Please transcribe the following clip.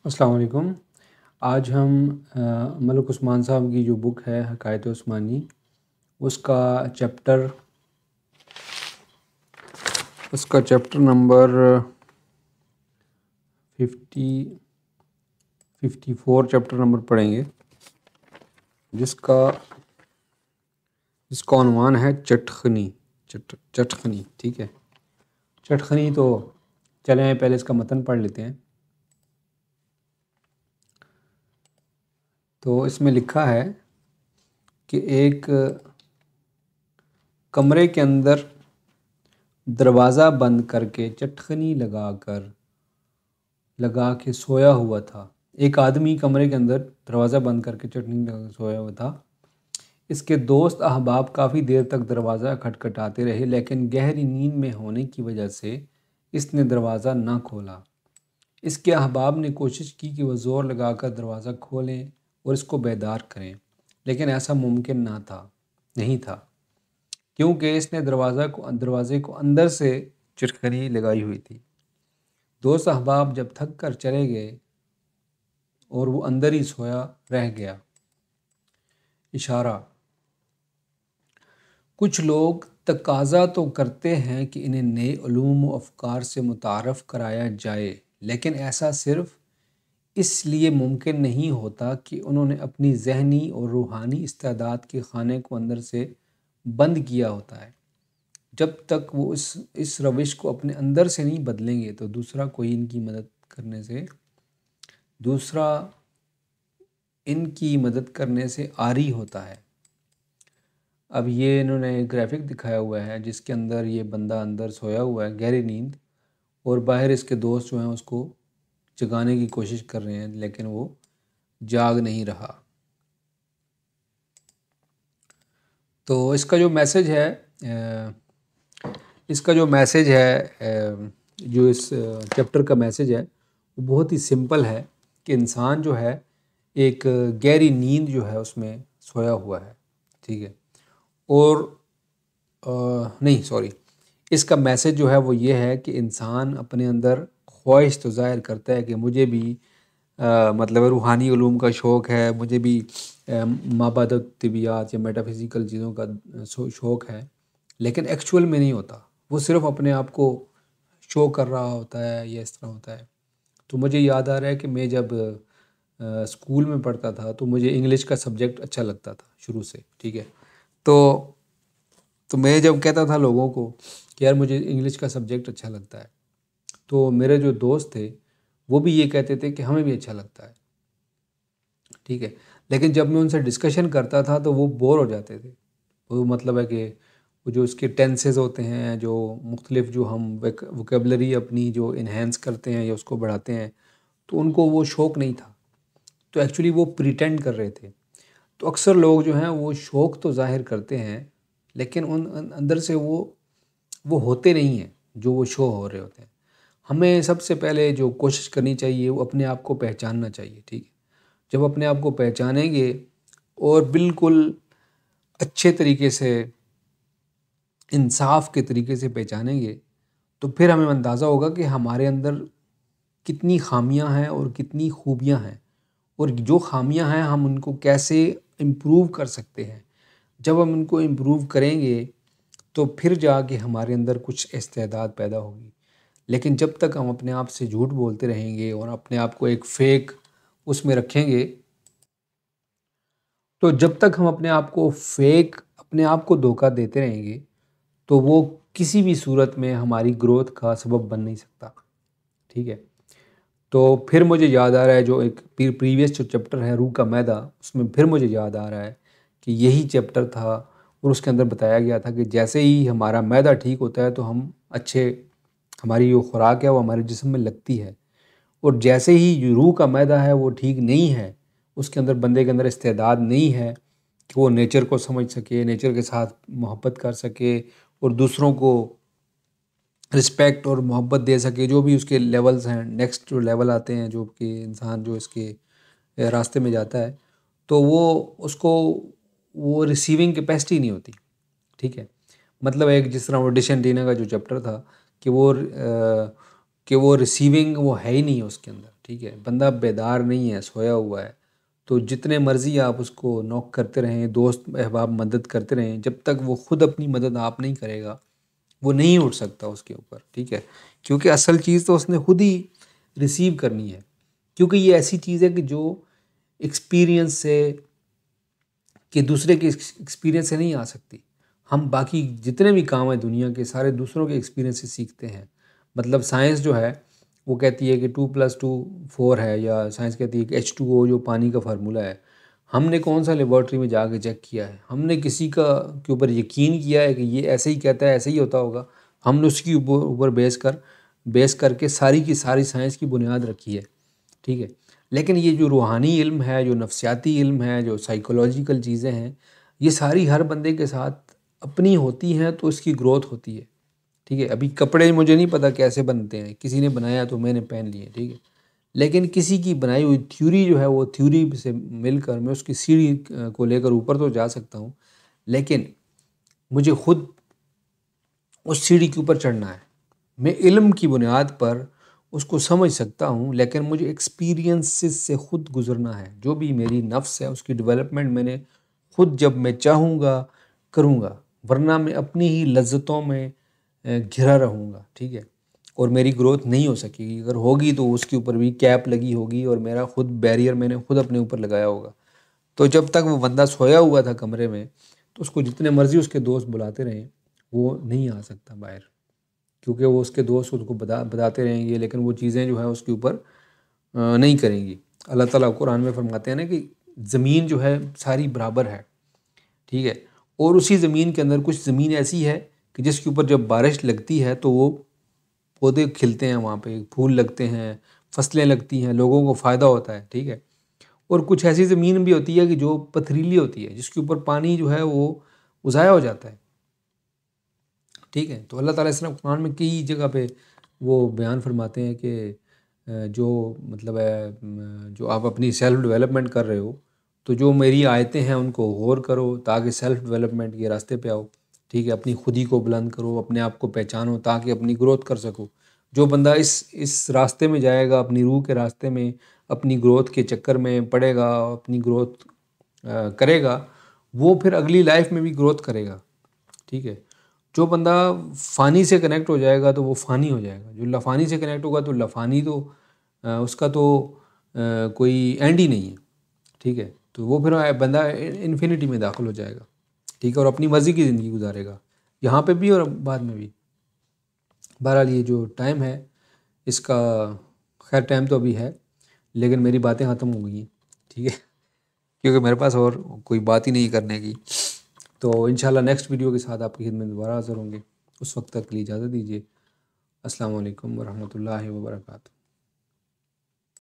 अस्सलाम वालेकुम। आज हम मलिक उस्मान साहब की जो बुक है हकायत उस्मानी उसका चैप्टर नंबर 54 चैप्टर नंबर पढ़ेंगे, जिसका उन्वान है चटखनी। चटखनी, ठीक है। चटखनी तो चलें पहले इसका मतन पढ़ लेते हैं। तो इसमें लिखा है कि एक कमरे के अंदर दरवाज़ा बंद करके चटखनी लगा के सोया हुआ था। एक आदमी कमरे के अंदर दरवाज़ा बंद करके चटनी लगा के सोया हुआ था। इसके दोस्त अहबाब काफ़ी देर तक दरवाज़ा खटखटाते रहे, लेकिन गहरी नींद में होने की वजह से इसने दरवाज़ा ना खोला। इसके अहबाब ने कोशिश की कि वह ज़ोर लगाकर दरवाज़ा खोलें और इसको बेदार करें, लेकिन ऐसा मुमकिन नहीं था, क्योंकि इसने दरवाज़े को अंदर से चटखनी लगाई हुई थी। दोस्त अहबाब जब थक कर चले गए और वो अंदर ही सोया रह गया। इशारा: कुछ लोग तकाज़ा तो करते हैं कि इन्हें नए उलूम व अफ़कार से मुतारफ़ कराया जाए, लेकिन ऐसा सिर्फ़ इसलिए मुमकिन नहीं होता कि उन्होंने अपनी ज़हनी और रूहानी इस्तेदाद के खाने को अंदर से बंद किया होता है। जब तक वो इस रविश को अपने अंदर से नहीं बदलेंगे तो दूसरा इनकी मदद करने से आरी होता है। अब ये इन्होंने ग्राफिक दिखाया हुआ है जिसके अंदर ये बंदा अंदर सोया हुआ है गहरी नींद, और बाहर इसके दोस्त जो हैं उसको जगाने की कोशिश कर रहे हैं, लेकिन वो जाग नहीं रहा। तो इसका जो मैसेज है, जो इस चैप्टर का मैसेज है वो बहुत ही सिंपल है कि इंसान जो है एक गहरी नींद जो है उसमें सोया हुआ है, ठीक है। और नहीं सॉरी, इसका मैसेज जो है वो ये है कि इंसान अपने अंदर ख्वाहिश तो ज़ाहिर करता है कि मुझे भी मतलब रूहानी उलूम का शौक़ है, मुझे भी माबादत तिबियात या मेटाफिज़िकल चीज़ों का शौक़ है, लेकिन एक्चुअल में नहीं होता। वो सिर्फ़ अपने आप को शो कर रहा होता है या इस तरह होता है। तो मुझे याद आ रहा है कि मैं जब स्कूल में पढ़ता था तो मुझे इंग्लिश का सब्जेक्ट अच्छा लगता था शुरू से, ठीक है। तो मैं जब कहता था लोगों को कि यार मुझे इंग्लिश का सब्जेक्ट अच्छा लगता है, तो मेरे जो दोस्त थे वो भी ये कहते थे कि हमें भी अच्छा लगता है, ठीक है। लेकिन जब मैं उनसे डिस्कशन करता था तो वो बोर हो जाते थे। वो मतलब है कि वो जो उसके टेंसेस होते हैं, जो मुख्तलिफ जो हम वोकेबलरी अपनी जो इन्हेंस करते हैं या उसको बढ़ाते हैं, तो उनको वो शौक़ नहीं था। तो एक्चुअली वो प्रिटेंड कर रहे थे। तो अक्सर लोग जो हैं वो शौक़ तो ज़ाहिर करते हैं, लेकिन अंदर से वो होते नहीं हैं जो वो शो हो रहे होते हैं। हमें सबसे पहले जो कोशिश करनी चाहिए वो अपने आप को पहचानना चाहिए, ठीक है। जब अपने आप को पहचानेंगे और बिल्कुल अच्छे तरीके से, इंसाफ के तरीके से पहचानेंगे, तो फिर हमें अंदाज़ा होगा कि हमारे अंदर कितनी ख़ामियाँ हैं और कितनी खूबियाँ हैं, और जो ख़ामियाँ हैं हम उनको कैसे इम्प्रूव कर सकते हैं। जब हम उनको इम्प्रूव करेंगे तो फिर जाके हमारे अंदर कुछ इस्तेदाद पैदा होगी। लेकिन जब तक हम अपने आप से झूठ बोलते रहेंगे और अपने आप को एक फ़ेक उसमें रखेंगे, तो जब तक हम अपने आप को धोखा देते रहेंगे, तो वो किसी भी सूरत में हमारी ग्रोथ का सबब बन नहीं सकता, ठीक है। तो फिर मुझे याद आ रहा है जो एक प्रीवियस जो चैप्टर है रूह का मैदा, उसमें फिर मुझे याद आ रहा है कि यही चैप्टर था और उसके अंदर बताया गया था कि जैसे ही हमारा मैदा ठीक होता है तो हमारी जो खुराक है वो हमारे जिस्म में लगती है, और जैसे ही रूह का मैदा है वो ठीक नहीं है, उसके अंदर बंदे के अंदर इस्तेदाद नहीं है कि वो नेचर को समझ सके, नेचर के साथ मोहब्बत कर सके और दूसरों को रिस्पेक्ट और मोहब्बत दे सके। जो भी उसके लेवल्स हैं, नेक्स्ट जो लेवल आते हैं, जो कि इंसान जो इसके रास्ते में जाता है, तो वो रिसीविंग कैपेसिटी नहीं होती, ठीक है। मतलब एक जिस तरह वो डिश एंटीना का जो चैप्टर था कि वो रिसीविंग वो है ही नहीं उसके अंदर, ठीक है। बंदा बेदार नहीं है, सोया हुआ है, तो जितने मर्ज़ी आप उसको नॉक करते रहें, दोस्त अहबाब मदद करते रहें, जब तक वो ख़ुद अपनी मदद आप नहीं करेगा, वो नहीं उठ सकता उसके ऊपर, ठीक है। क्योंकि असल चीज़ तो उसने खुद ही रिसीव करनी है, क्योंकि ये ऐसी चीज़ है कि जो एक्सपीरियंस से, कि दूसरे के एक्सपीरियंस से नहीं आ सकती। हम बाकी जितने भी काम हैं दुनिया के, सारे दूसरों के एक्सपीरियंस से सीखते हैं। मतलब साइंस जो है वो कहती है कि 2+2 4 है, या साइंस कहती है कि H2O जो पानी का फार्मूला है, हमने कौन सा लेबॉर्ट्री में जाके चेक किया है? हमने किसी का के ऊपर यकीन किया है कि ये ऐसे ही कहता है, ऐसे ही होता होगा। हमने उसकी ऊपर बेस करके सारी की सारी साइंस की बुनियाद रखी है, ठीक है। लेकिन ये जो रूहानी इल्म है, जो नफ्सियाती इल्म है, जो साइकोलॉजिकल चीज़ें हैं, ये सारी हर बंदे के साथ अपनी होती हैं, तो इसकी ग्रोथ होती है, ठीक है। अभी कपड़े मुझे नहीं पता कैसे बनते हैं, किसी ने बनाया तो मैंने पहन लिए, ठीक है। लेकिन किसी की बनाई हुई थ्योरी जो है, वो थ्योरी से मिलकर मैं उसकी सीढ़ी को लेकर ऊपर तो जा सकता हूँ, लेकिन मुझे खुद उस सीढ़ी के ऊपर चढ़ना है। मैं इल्म की बुनियाद पर उसको समझ सकता हूँ, लेकिन मुझे एक्सपीरियंसेस से ख़ुद गुज़रना है। जो भी मेरी नफ्स है उसकी डेवलपमेंट मैंने खुद, जब मैं चाहूँगा करूँगा, वरना मैं अपनी ही लज्जतों में घिरा रहूँगा, ठीक है। और मेरी ग्रोथ नहीं हो सकेगी, अगर होगी तो उसके ऊपर भी कैप लगी होगी और मेरा खुद बैरियर मैंने खुद अपने ऊपर लगाया होगा। तो जब तक वो बंदा सोया हुआ था कमरे में, तो उसको जितने मर्ज़ी उसके दोस्त बुलाते रहें, वो नहीं आ सकता बाहर, क्योंकि वो उसके दोस्त उसको बताते रहेंगे, लेकिन वो चीज़ें जो है उसके ऊपर नहीं करेंगी। अल्लाह ताला कुरान में फरमाते हैं ना कि ज़मीन जो है सारी बराबर है, ठीक है। और उसी ज़मीन के अंदर कुछ ज़मीन ऐसी है कि जिसके ऊपर जब बारिश लगती है तो वो पौधे खिलते हैं, वहाँ पे फूल लगते हैं, फसलें लगती हैं, लोगों को फ़ायदा होता है, ठीक है। और कुछ ऐसी ज़मीन भी होती है कि जो पथरीली होती है, जिसके ऊपर पानी जो है वो ज़ाया हो जाता है, ठीक है। तो अल्लाह ताला इस कुरान में कई जगह पे वो बयान फरमाते हैं कि जो मतलब है जो आप अपनी सेल्फ डेवलपमेंट कर रहे हो, तो जो मेरी आयतें हैं उनको गौर करो, ताकि सेल्फ डेवलपमेंट के रास्ते पे आओ, ठीक है। अपनी खुदी को बुलंद करो, अपने आप को पहचानो, ताकि अपनी ग्रोथ कर सको। जो बंदा इस रास्ते में जाएगा, अपनी रूह के रास्ते में, अपनी ग्रोथ के चक्कर में पड़ेगा, अपनी ग्रोथ करेगा, वो फिर अगली लाइफ में भी ग्रोथ करेगा, ठीक है। जो बंदा फ़ानी से कनेक्ट हो जाएगा तो वो फ़ानी हो जाएगा, जो लाफ़ानी से कनेक्ट होगा तो लाफ़ानी, तो उसका तो कोई एंड ही नहीं है, ठीक है। तो वो फिर बंदा इन्फिनिटी में दाखिल हो जाएगा, ठीक है, और अपनी मर्ज़ी की ज़िंदगी गुजारेगा, यहाँ पे भी और बाद में भी। बहरहाल ये जो टाइम है इसका, खैर टाइम तो अभी है, लेकिन मेरी बातें ख़त्म हो गई हैं, ठीक है, क्योंकि मेरे पास और कोई बात ही नहीं करने की। तो इंशाल्लाह नेक्स्ट वीडियो के साथ आपकी खिदमत में दोबारा हाज़िर होंगे। उस वक्त तक के लिए इजाज़त दीजिए। अस्सलाम वालेकुम वरहमतुल्लाहि वबरकातुहू।